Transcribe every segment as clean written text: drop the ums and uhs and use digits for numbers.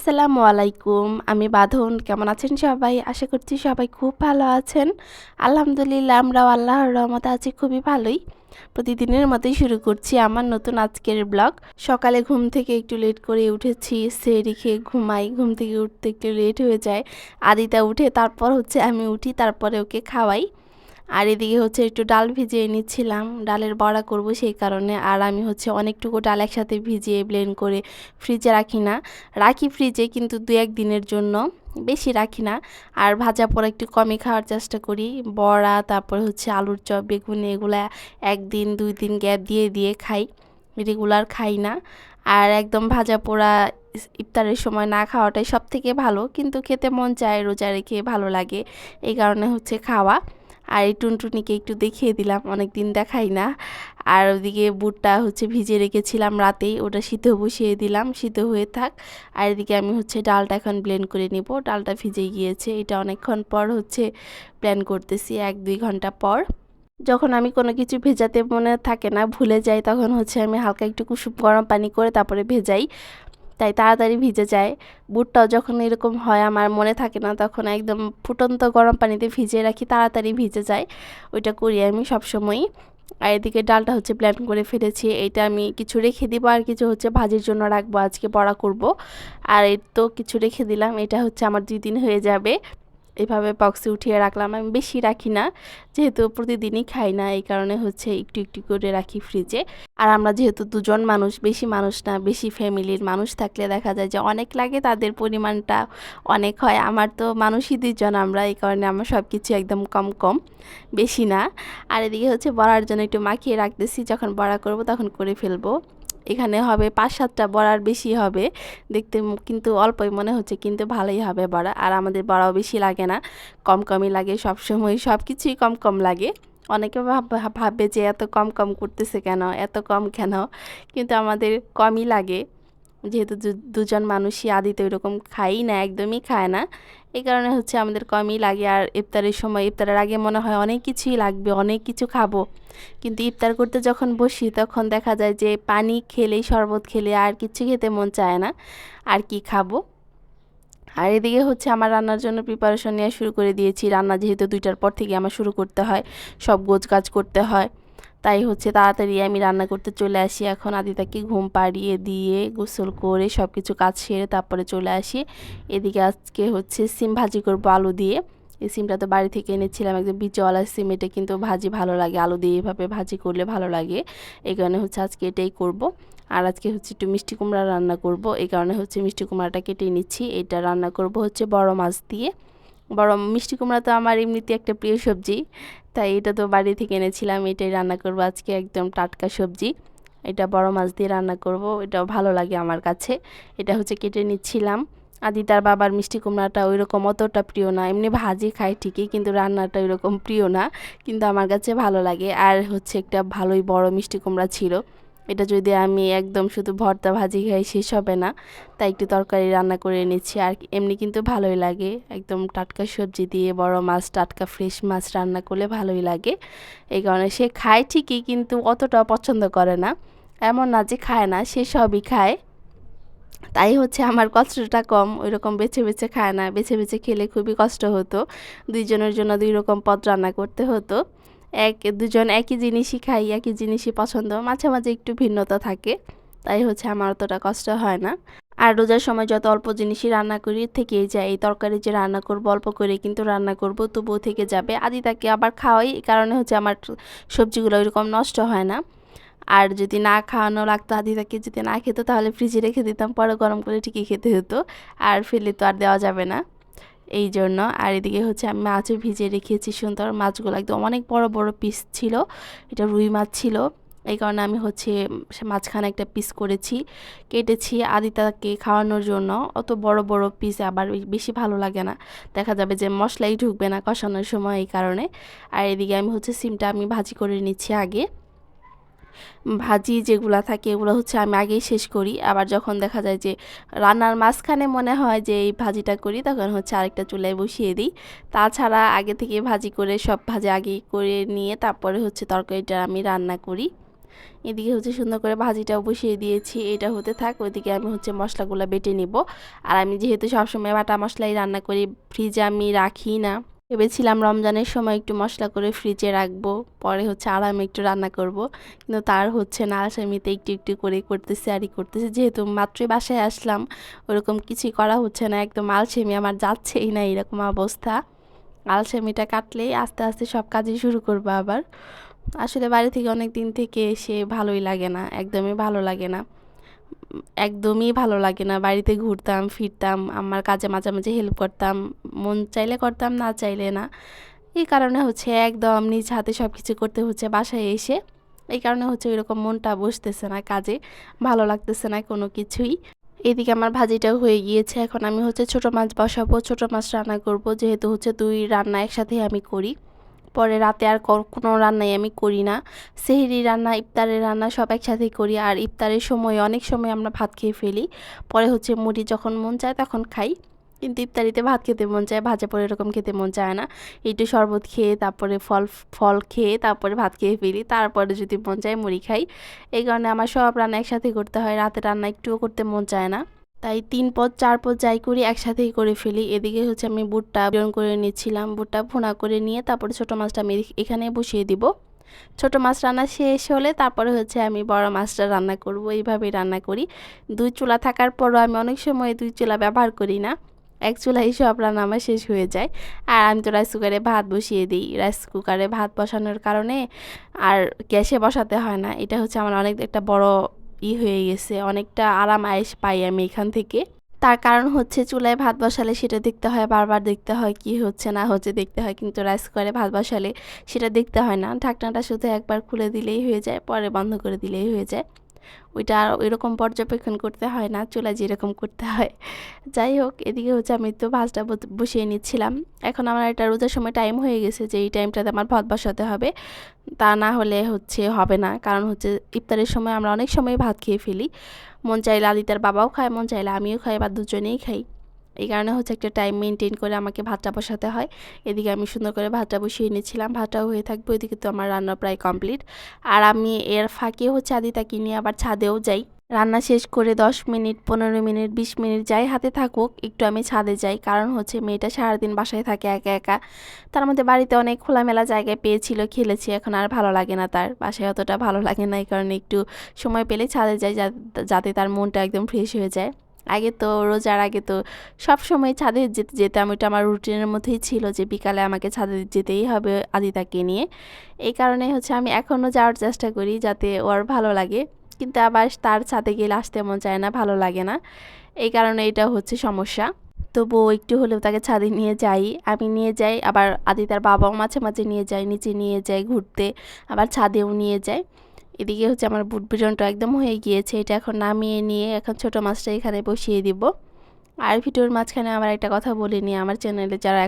আসসালামু আলাইকুম। আমি বাঁধন। কেমন আছেন সবাই? আশা করছি সবাই খুব ভালো আছেন। আলহামদুলিল্লাহ আমরাও আল্লাহর রহমতে আছি খুবই ভালোই। প্রতিদিনের মতোই শুরু করছি আমার নতুন আজকের ব্লগ। সকালে ঘুম থেকে একটু লেট করে উঠেছি, সেহরি খেয়ে ঘুমাই। ঘুম থেকে উঠতে একটু লেট হয়ে যায়। আদিতা উঠে তারপর আমি উঠি, তারপরে ওকে খাওয়াই। আর এদিকে একটু ডাল ভিজিয়ে নিচ্ছিলাম, ডালের বড়া করব সেই কারণে। আর আমি অনেকটুকু ডাল একসাথে ভিজিয়ে ব্লেন্ড করে ফ্রিজে রাখি না, রাখি ফ্রিজে কিন্তু 2-1 দিনের জন্য, বেশি রাখি না। আর ভাজা পোড়া একটু কমই খাওয়ার চেষ্টা করি। বড়া, তারপর আলুর চপ, বেগুনি, এগুলা 1 দিন 2 দিন গ্যাপ দিয়ে দিয়ে খাই, রেগুলার খাই না। আর একদম ভাজা পোড়া ইফতারের সময় না খাওয়াটাই সব থেকে ভালো, কিন্তু খেতে মন চায়, রোজা রেখে ভালো লাগে, এই কারণে খাওয়া। আর এই টুনটুনিকে একটু দেখিয়ে দিলাম, অনেক দিন দেখাই না। আর ওদিকে বুটটা ভিজিয়ে রেখেছিলাম রাতেই, ওটা সিদ্ধ বসিয়ে দিলাম, সিদ্ধ হয়ে থাক। আর এদিকে আমি ডালটা এখন ব্লেন্ড করে নিব। ডালটা ভিজে গিয়েছে, এটা অনেকক্ষণ পর ব্লেন্ড করতেছি, 1-2 ঘন্টা পর। যখন আমি কোনো কিছু ভেজাতে মনে থাকে না, ভুলে যাই, তখন আমি হালকা একটু কুসুম গরম পানি করে তারপরে ভেজাই, তাই তাড়াতাড়ি ভিজে যায়। বুটটাও যখন এরকম হয় আমার মনে থাকে না, তখন একদম ফুটন্ত গরম পানিতে ভিজিয়ে রাখি, তাড়াতাড়ি ভিজে যায়। ওইটা করি আমি সবসময়ই। আর এদিকে ডালটা ব্লেন্ড করে ফেলেছি, এইটা আমি কিছু রেখে দিব, আর কিছু ভাজির জন্য রাখবো, আজকে বড়া করব। আর এই তো কিছু রেখে দিলাম, এটা আমার 2 দিন হয়ে যাবে। এভাবে বক্সে উঠিয়ে রাখলাম, আমি বেশি রাখি না, যেহেতু প্রতিদিনই খাই না, এই কারণে একটু একটু করে রাখি ফ্রিজে। আর আমরা যেহেতু 2জন মানুষ, বেশি মানুষ না, বেশি ফ্যামিলির মানুষ থাকলে দেখা যায় যে অনেক লাগে, তাদের পরিমাণটা অনেক হয়। আমার তো মানুষই 2জন আমরা, এই কারণে আমার সব কিছু একদম কম কম, বেশি না। আর এদিকে বড়ার জন্য একটু মাখিয়ে রাখতেছি, যখন বড়া করব তখন করে ফেলবো। এখানে হবে 5-7টা বড়ার বেশি হবে, দেখতে কিন্তু অল্পই মনে হচ্ছে, কিন্তু ভালোই হবে বড়া। আর আমাদের বড়াও বেশি লাগে না, কম কমই লাগে, সবসময় সব কিছুই কম কম লাগে। অনেকে ভাববে যে এত কম কম করতেছে কেন, এত কম কেন, কিন্তু আমাদের কমই লাগে, যেহেতু 2জন মানুষই। আদিতে ওইরকম খাই না, একদমই খায় না, এই কারণে আমাদের কমই লাগে। আর ইফতারের সময়, ইফতারের আগে মনে হয় অনেক কিছুই লাগবে, অনেক কিছু খাবো, কিন্তু ইফতার করতে যখন বসি তখন দেখা যায় যে পানি খেলেই, শরবত খেলে আর কিছু খেতে মন চায় না, আর কি খাবো। আর এদিকে আমার রান্নার জন্য প্রিপারেশন নেওয়া শুরু করে দিয়েছি। রান্না যেহেতু 2টার পর থেকে আমার শুরু করতে হয়, সব গোছগাছ করতে হয়, তাই তাড়াতাড়ি আমি রান্না করতে চলে আসি। এখন আদিতাকে ঘুম পাড়িয়ে দিয়ে গোসল করে সব কিছু কাজ সেরে তারপরে চলে আসি। এদিকে আজকে সিম ভাজি করবো আলু দিয়ে। এই সিমটা তো বাড়ি থেকে এনেছিলাম, একদম বিচওয়ালা সিম, এটা কিন্তু ভাজি ভালো লাগে, আলু দিয়ে এভাবে ভাজি করলে ভালো লাগে, এই কারণে আজকে এটাই করব। আর আজকে একটু মিষ্টি কুমড়া রান্না করব, এই কারণে মিষ্টি কুমড়াটা কেটে নিচ্ছি। এটা রান্না করব বড় মাছ দিয়ে। বড় মিষ্টি কুমড়া তো আমার এমনিতে একটা প্রিয় সবজি, তাই এটা তো বাড়ি থেকে এনেছিলাম, এটাই রান্না করব আজকে, একদম টাটকা সবজি। এটা বড় মাছ দিয়ে রান্না করব, এটাও ভালো লাগে আমার কাছে। এটা কেটে নিচ্ছিলাম। তার বাবার মিষ্টি কুমড়াটা ওইরকম অতটা প্রিয় না, এমনি ভাজি খায় ঠিকই, কিন্তু রান্নাটা ওইরকম প্রিয় না, কিন্তু আমার কাছে ভালো লাগে। আর একটা ভালোই বড় মিষ্টি কুমড়া ছিল, এটা যদি আমি একদম শুধু ভর্তা ভাজি খাই শেষ হবে না, তাই একটু তরকারি রান্না করে নিচ্ছি। আর এমনি কিন্তু ভালোই লাগে, একদম টাটকা সবজি দিয়ে বড় মাছ, টাটকা ফ্রেশ মাছ রান্না করলে ভালোই লাগে। এই কারণে সে খায় ঠিকই, কিন্তু অতটাও পছন্দ করে না, এমন না যে খায় না, সে সবই খায়। তাই আমার কষ্টটা কম, ওইরকম বেছে বেছে খায় না, বেছে বেছে খেলে খুবই কষ্ট হতো, 2জনের জন্য 2 রকম পদ রান্না করতে হতো। 2জন একই জিনিসই খাই, একই জিনিসই পছন্দ, মাঝে মাঝে একটু ভিন্নতা থাকে, তাই আমার অতটা কষ্ট হয় না। আর রোজার সময় যত অল্প জিনিসই রান্না করি থেকেই যায়, এই তরকারি যে রান্না করব অল্প করে কিন্তু রান্না করব, তবুও থেকে যাবে। আদিতাকে আবার খাওয়াই, এই কারণে আমার সবজিগুলো ওইরকম নষ্ট হয় না। আর যদি না খাওয়ানো লাগতো, আদিতাকে যদি না খেতো, তাহলে ফ্রিজে রেখে দিতাম, পরে গরম করে ঠিকই খেতে হতো, আর ফেলে তো আর দেওয়া যাবে না, এই জন্য। আর এদিকে আমি মাছও ভিজিয়ে রেখেছি সুন্দর, মাছগুলো একদম অনেক বড় বড় পিস ছিল, এটা রুই মাছ ছিল, এই কারণে আমি মাঝখানে একটা পিস করেছি, কেটেছি আদিতাকে খাওয়ানোর জন্য। অত বড় বড় পিস আবার বেশি ভালো লাগে না, দেখা যাবে যে মশলাই ঢুকবে না কষানোর সময়, এই কারণে। আর এদিকে আমি সিমটা আমি ভাজি করে নিচ্ছি আগে। ভাজি যেগুলা থাকে এগুলো আমি আগেই শেষ করি, আবার যখন দেখা যায় যে রান্নার মাঝখানে মনে হয় যে এই ভাজিটা করি, তখন আরেকটা চুলায় বসিয়ে দিই। তাছাড়া আগে থেকে ভাজি করে, সব ভাজি আগে করে নিয়ে তারপরে তরকারিটা আমি রান্না করি, এদিকে হচ্ছে সুন্দর করে ভাজিটাও বসিয়ে দিয়েছি, এটা হতে থাক। ওইদিকে আমি হচ্ছে মশলাগুলো বেটে নিব। আর আমি যেহেতু সবসময় বাটা মশলাই রান্না করি, ফ্রিজে আমি রাখি না। ভেবেছিলাম রমজানের সময় একটু মশলা করে ফ্রিজে রাখবো, পরে হচ্ছে আরামে একটু রান্না করব, কিন্তু তার হচ্ছে না। আসামিতে একটু একটু করে করতেছে আরই করতেছে, যেহেতু মাত্রই বাসায় আসলাম, ওরকম কিছুই করা হচ্ছে না। একদম আলসেমি আমার যাচ্ছেই না, এরকম অবস্থা। আলসেমিটা কাটলেই আস্তে আস্তে সব কাজই শুরু করবো আবার। আসলে বাড়ি থেকে অনেক দিন থেকে এসে ভালোই লাগে না, একদমই ভালো লাগে না, একদমই ভালো লাগে না। বাড়িতে ঘুরতাম ফিরতাম, আমার কাজে মাঝে মাঝে হেল্প করতাম, মন চাইলে করতাম, না চাইলে না। এই কারণে হচ্ছে একদম নিজ হাতে সব কিছু করতে হচ্ছে বাসায় এসে। এই কারণে হচ্ছে ওইরকম মনটা বসতেছে না কাজে, ভালো লাগতেছে না কোনো কিছুই। এদিকে আমার ভাজিটাও হয়ে গিয়েছে, এখন আমি হচ্ছে ছোটো মাছ বসাবো, ছোটো মাছ রান্না করব, যেহেতু হচ্ছে 2 রান্না একসাথেই আমি করি। পরে রাতে আর কোনো রান্নাই আমি করি না। সেহরি রান্না, ইফতারের রান্না সব একসাথেই করি। আর ইফতারের সময় অনেক সময় আমরা ভাত খেয়ে ফেলি, পরে হচ্ছে মুড়ি যখন মন চায় তখন খাই। কিন্তু ইফতারিতে ভাত খেতে মন চায়, ভাজা পরে এরকম খেতে মন চায় না। একটু শরবত খেয়ে তারপরে ফল ফল খেয়ে তারপরে ভাত খেয়ে ফেলি, তারপরে যদি মন চায় মুড়ি খাই। এই কারণে আমার সব রান্না একসাথে করতে হয়, রাতে রান্না একটুও করতে মন চায় না। তাই 3 পদ 4 পদ যাই করি একসাথেই করে ফেলি। এদিকে হচ্ছে আমি বুটটা বেরন করে নিচ্ছিলাম, বুটটা ভুনা করে নিয়ে তারপরে ছোটো মাছটা আমি এখানে বসিয়ে দিব। ছোটো মাছ রান্না শেষ হলে তারপরে হচ্ছে আমি বড় মাছটা রান্না করব। এইভাবেই রান্না করি। 2 চুলা থাকার পরও আমি অনেক সময় 2 চুলা ব্যবহার করি না, এক চুলাই সব রান্না আমার শেষ হয়ে যায়। আর আমি তো রাইস কুকারে ভাত বসিয়ে দিই, রাইস কুকারে ভাত বসানোর কারণে আর গ্যাসে বসাতে হয় না। এটা হচ্ছে আমার অনেক একটা বড় হয়ে গেছে, অনেকটা আরাম আয়েশ পাই আমি এখান থেকে। তার কারণ হচ্ছে চুলায় ভাত বসালে সেটা দেখতে হয়, বারবার দেখতে হয় কি হচ্ছে না হচ্ছে দেখতে হয়, কিন্তু রাইস কুকারে ভাত বসালে সেটা দেখতে হয় না। ঢাকনাটা শুধু একবার খুলে দিলেই হয়ে যায়, পরে বন্ধ করে দিলেই হয়ে যায়। ওইটা আর ওইরকম পর্যবেক্ষণ করতে হয় না, চুলা যেরকম করতে হয়। যাই হোক, এদিকে হচ্ছে আমি তো ভাতটা বসিয়ে নিচ্ছিলাম। এখন আমার এটা রোজার সময় টাইম হয়ে গেছে যে এই টাইমটাতে আমার ভাত বসাতে হবে, তা না হলে হচ্ছে হবে না। কারণ হচ্ছে ইফতারের সময় আমরা অনেক সময় ভাত খেয়ে ফেলি, মন চাইলে আদিতার বাবাও খায়, মন চাইলে আমিও খাই, বা দুজনেই খাই। এই কারণে হচ্ছে একটা টাইম মেনটেন করে আমাকে ভাতটা বসাতে হয়। এদিকে আমি সুন্দর করে ভাতটা বসিয়ে নিয়েছিলাম, ভাতটাও হয়ে থাকবে। এদিকে তো আমার রান্না প্রায় কমপ্লিট। আর আমি এর ফাঁকে হচ্ছে আদিতাকে নিয়ে আবার ছাদেও যাই। রান্না শেষ করে 10 মিনিট 15 মিনিট 20 মিনিট যাই হাতে থাকুক, একটু আমি ছাদে যাই। কারণ হচ্ছে মেয়েটা সারাদিন বাসায় থাকে একা একা, তার মধ্যে বাড়িতে অনেক খোলামেলা জায়গায় পেয়েছিল, খেলেছি, এখন আর ভালো লাগে না, তার বাসায় অতটা ভালো লাগে না। এই কারণে একটু সময় পেলে ছাদে যাই, যাতে তার মনটা একদম ফ্রেশ হয়ে যায়। আগে তো রোজার আগে তো সব সময় ছাদে যেতাম, ওইটা আমার রুটিনের মধ্যেই ছিল যে বিকালে আমাকে ছাদে যেতেই হবে আদিতাকে নিয়ে। এই কারণে হচ্ছে আমি এখনও যাওয়ার চেষ্টা করি যাতে ওর ভালো লাগে, কিন্তু আবার তার ছাদে গেলে আসতে মন চায় না, ভালো লাগে না। এই কারণে এটা হচ্ছে সমস্যা। তবুও একটু হলেও তাকে ছাদে নিয়ে যাই, আমি নিয়ে যাই, আবার আদিতার বাবাও মাঝে মাঝে নিয়ে যায়, নিচে নিয়ে যায় ঘুরতে, আবার ছাদেও নিয়ে যায়। এদিকে হচ্ছে আমার বুট বিরনটা একদম হয়ে গিয়েছে, এটা এখন নামিয়ে নিয়ে এখন ছোটো মাছটা এখানে বসিয়ে দিব। আর ভিডিওর মাঝখানে আমার একটা কথা বলিনি, আমার চ্যানেলে যারা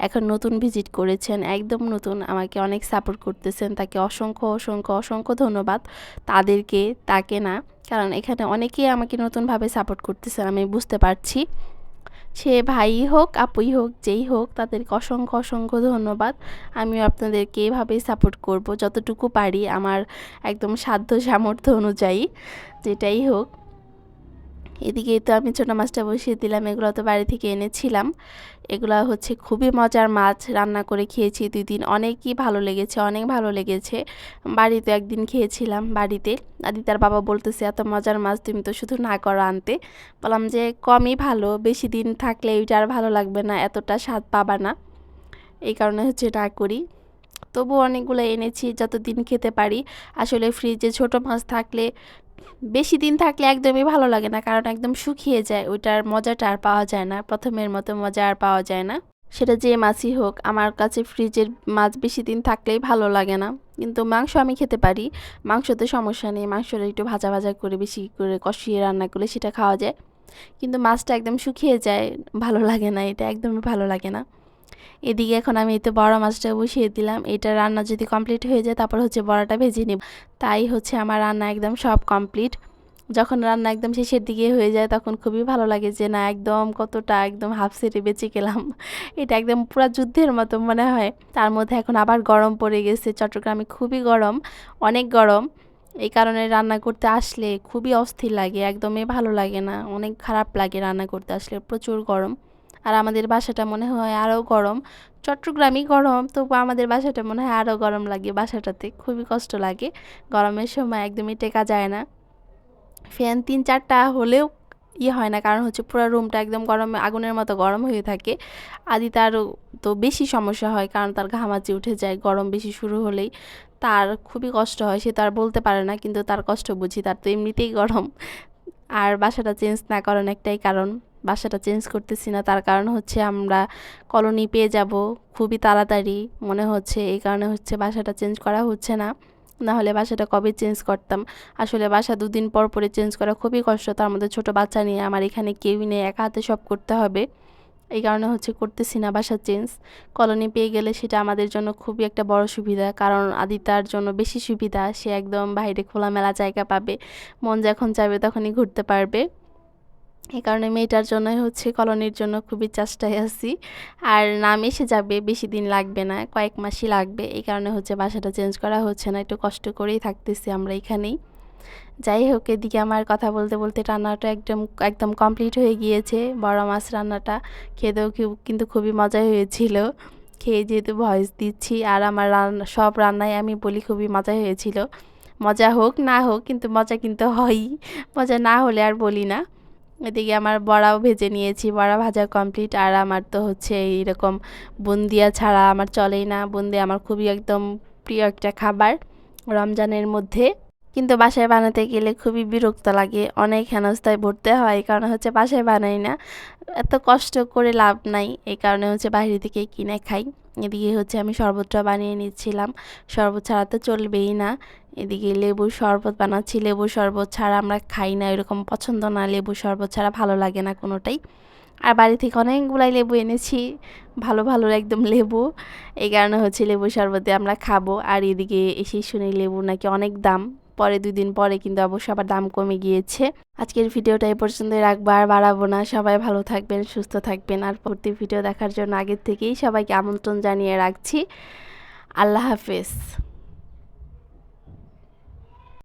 এখন নতুন ভিজিট করেছেন, একদম নতুন, আমাকে অনেক সাপোর্ট করতেছেন, তাকে অসংখ্য অসংখ্য অসংখ্য ধন্যবাদ। তাদেরকে, তাকে না, কারণ এখানে অনেকেই আমাকে নতুনভাবে সাপোর্ট করতেছেন, আমি বুঝতে পারছি। সে ভাই হোক আপুই হোক যেই হোক, তাদেরকে অসংখ্য অসংখ্য ধন্যবাদ। আমিও আপনাদেরকে এভাবেই সাপোর্ট করব যতটুকু পারি, আমার একদম সাধ্য সামর্থ্য অনুযায়ী, যেটাই হোক। এদিকে তো আমি ছোটো মাছটা বসিয়ে দিলাম, এগুলো তো বাড়ি থেকে এনেছিলাম। এগুলো হচ্ছে খুবই মজার মাছ, রান্না করে খেয়েছি 2 দিন, অনেকই ভালো লেগেছে, অনেক ভালো লেগেছে। বাড়িতে একদিন খেয়েছিলাম বাড়িতে, আদিতার বাবা বলতেছে এত মজার মাছ তুমি তো শুধু না করো আনতে। বললাম যে কমই ভালো, বেশি দিন থাকলে ওইটা আর ভালো লাগবে না, এতটা স্বাদ পাবা না, এই কারণে হচ্ছে না করি। তবু অনেকগুলো এনেছি যতদিন খেতে পারি। আসলে ফ্রিজে ছোটো মাছ থাকলে, বেশি দিন থাকলে একদমই ভালো লাগে না, কারণ একদম শুকিয়ে যায়, ওইটার মজাটা আর পাওয়া যায় না, প্রথমের মতো মজা আর পাওয়া যায় না। সেটা যে মাছই হোক, আমার কাছে ফ্রিজের মাছ বেশি দিন থাকলেই ভালো লাগে না। কিন্তু মাংস আমি খেতে পারি, মাংসতে সমস্যা নেই, মাংসটা একটু ভাজা ভাজা করে বেশি করে কষিয়ে রান্না করলে সেটা খাওয়া যায়। কিন্তু মাছটা একদম শুকিয়ে যায়, ভালো লাগে না, এটা একদমই ভালো লাগে না। এদিকে এখন আমি এই তো বড়া মাছটা বসিয়ে দিলাম, এটা রান্না যদি কমপ্লিট হয়ে যায় তারপর হচ্ছে বড়াটা ভেজে নেব। তাই হচ্ছে আমার রান্না একদম সব কমপ্লিট। যখন রান্না একদম শেষের দিকে হয়ে যায় তখন খুবই ভালো লাগে যে না, একদম কতটা একদম হাফ সেরে বেঁচে গেলাম। এটা একদম পুরো যুদ্ধের মতো মনে হয়। তার মধ্যে এখন আবার গরম পড়ে গেছে, চট্টগ্রামে খুবই গরম, অনেক গরম। এই কারণে রান্না করতে আসলে খুবই অস্থির লাগে, একদমই ভালো লাগে না, অনেক খারাপ লাগে রান্না করতে আসলে, প্রচুর গরম। আর আমাদের বাসাটা মনে হয় আরও গরম, চট্টগ্রামই গরম তবু আমাদের বাসাটা মনে হয় আরও গরম লাগে, বাসাটাতে খুবই কষ্ট লাগে গরমের সময়, একদমই টেকা যায় না। ফ্যান 3-4টা হলেও হয় না, কারণ হচ্ছে পুরো রুমটা একদম গরমে আগুনের মতো গরম হয়ে থাকে। তারও তো বেশি সমস্যা হয়, কারণ তার ঘামাচি উঠে যায় গরম বেশি শুরু হলেই, তার খুবই কষ্ট হয়, সে তো আর বলতে পারে না, কিন্তু তার কষ্ট বুঝি, তার তো এমনিতেই গরম। আর বাসাটা চেঞ্জ না করার একটাই কারণ, বাসাটা চেঞ্জ করতেছি না তার কারণ হচ্ছে আমরা কলোনি পেয়ে যাব খুবই তাড়াতাড়ি মনে হচ্ছে, এই কারণে হচ্ছে বাসাটা চেঞ্জ করা হচ্ছে না, না হলে বাসাটা কবে চেঞ্জ করতাম। আসলে বাসা 2 দিন পর পরে চেঞ্জ করা খুবই কষ্ট, তার মধ্যে ছোটো বাচ্চা নিয়ে আমার এখানে কেউই নেই, একা হাতে সব করতে হবে, এই কারণে হচ্ছে করতেছি না বাসা চেঞ্জ। কলোনি পেয়ে গেলে সেটা আমাদের জন্য খুবই একটা বড় সুবিধা, কারণ আদিতার জন্য বেশি সুবিধা, সে একদম বাইরে খোলামেলা জায়গা পাবে, মন যখন চাইবে তখনই ঘুরতে পারবে। এই কারণে মেয়েটার জন্যই হচ্ছে কলোনির জন্য খুবই চেষ্টায় আছি। আর নাম এসে যাবে, বেশি দিন লাগবে না, কয়েক মাসই লাগবে, এই কারণে হচ্ছে বাসাটা চেঞ্জ করা হচ্ছে না, একটু কষ্ট করেই থাকতেছি আমরা এখানেই। যাই হোক, এদিকে আমার কথা বলতে বলতে রান্নাটা একদম একদম কমপ্লিট হয়ে গিয়েছে, বড় মাছ রান্নাটা খেতেও কিন্তু খুবই মজা হয়েছিল, খেয়ে যেহেতু ভয়েস দিচ্ছি, আর আমার রান্না সব রান্নায় আমি বলি খুবই মজা হয়েছিল, মজা হোক না হোক কিন্তু মজা কিন্তু হয়ই, মজা না হলে আর বলি না। এদিকে আমার বড়াও ভেজে নিয়েছি, বড়া ভাজা কমপ্লিট। আর আমার তো হচ্ছে এইরকম বুন্দিয়া ছাড়া আমার চলেই না, বুন্দিয়া আমার খুবই একদম প্রিয় একটা খাবার রমজানের মধ্যে, কিন্তু বাসায় বানাতে গেলে খুবই বিরক্ত লাগে, অনেক হেনস্থায় ভরতে হয়, এই কারণে হচ্ছে বাসায় বানাই না, এত কষ্ট করে লাভ নাই, এই কারণে হচ্ছে বাইরে থেকে কিনে খাই। এদিকে হচ্ছে আমি শরবতটা বানিয়ে নিচ্ছিলাম, শরবত ছাড়া তো চলবেই না। এদিকে লেবুর শরবত বানাচ্ছি, লেবুর শরবত ছাড়া আমরা খাই না, এরকম পছন্দ না, লেবুর শরবত ছাড়া ভালো লাগে না কোনোটাই। আর বাড়ি থেকে অনেকগুলাই লেবু এনেছি, ভালো ভালো একদম লেবু, এই কারণে হচ্ছে লেবু শরবতে আমরা খাবো। আর এদিকে এসেই শুনি লেবু নাকি অনেক দাম, পরে 2 দিন পরে কিন্তু অবশ্য আবার দাম কমে গিয়েছে। আজকের ভিডিওটা এই পর্যন্তই রাখবো, আর বাড়াবো না, সবাই ভালো থাকবেন, সুস্থ থাকবেন, আর পরবর্তী ভিডিও দেখার জন্য আগের থেকেই সবাইকে আমন্ত্রণ জানিয়ে রাখছি। আল্লাহ হাফেজ।